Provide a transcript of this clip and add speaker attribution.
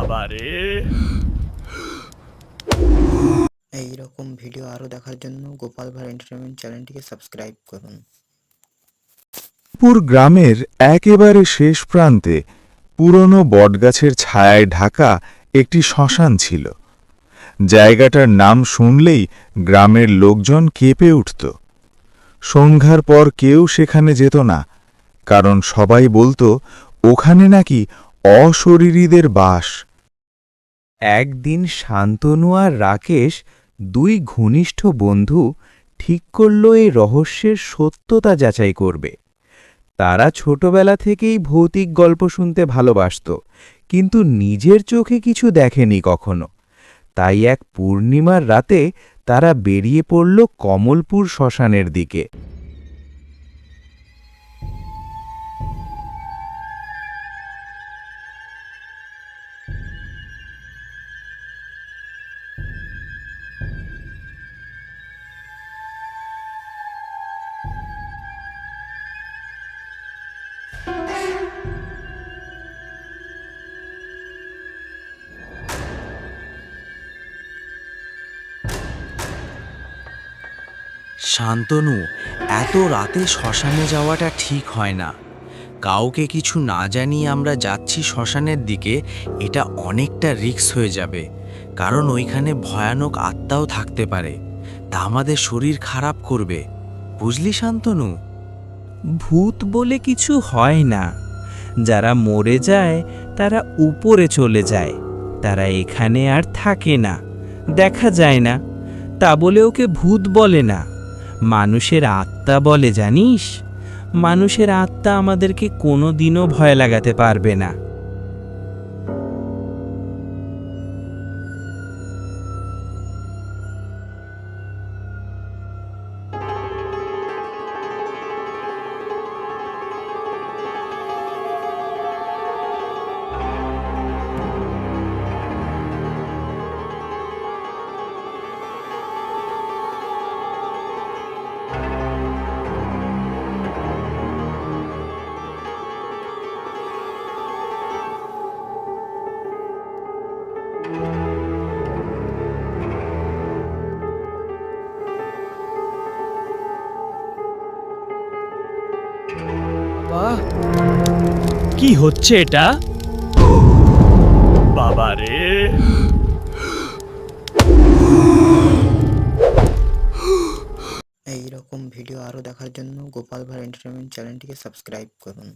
Speaker 1: বাবারে!
Speaker 2: এই রকম ভিডিও আরও দেখার জন্য গোপাল ভাঁড় এন্টারটেনমেন্ট চ্যানেলটিকে সাবস্ক্রাইব করুন।
Speaker 3: পুর গ্রামের একেবারে শেষ প্রান্তে পুরনো বটগাছের ছায়ায় ঢাকা একটি শ্মশান ছিল। জায়গাটার নাম শুনলেই গ্রামের লোকজন কেঁপে উঠত। সন্ধ্যার পর কেউ সেখানে যেত না, কারণ সবাই বলতো ওখানে নাকি অশরীরীদের বাস। একদিন শান্তনু আর রাকেশ, দুই ঘনিষ্ঠ বন্ধু, ঠিক করল এই রহস্যের সত্যতা যাচাই করবে। তারা ছোটবেলা থেকেই ভৌতিক গল্প শুনতে ভালোবাসত, কিন্তু নিজের চোখে কিছু দেখেনি কখনো। তাই এক পূর্ণিমার রাতে তারা বেরিয়ে পড়ল কমলপুর শ্মশানের দিকে।
Speaker 4: শান্তনু, এত রাতে শ্মশানে যাওয়াটা ঠিক হয় না। কাউকে কিছু না জানিয়ে আমরা যাচ্ছি শ্মশানের দিকে, এটা অনেকটা রিস্ক হয়ে যাবে, কারণ ওইখানে ভয়ানক আত্মাও থাকতে পারে। তা আমাদের শরীর খারাপ করবে, বুঝলি শান্তনু?
Speaker 5: ভূত বলে কিছু হয় না। যারা মরে যায় তারা উপরে চলে যায়, তারা এখানে আর থাকে না, দেখা যায় না। তা বলে ওকে ভূত বলে না, মানুষের আত্মা বলে, জানিস? মানুষের আত্মা আমাদেরকে কোনোদিনও ভয় লাগাতে পারবে না।
Speaker 1: কি হচ্ছে এটা? বাবারে!
Speaker 2: এই রকম ভিডিও আরও দেখার জন্য গোপাল ভাঁড় এন্টারটেনমেন্ট চ্যানেলটিকে সাবস্ক্রাইব করুন।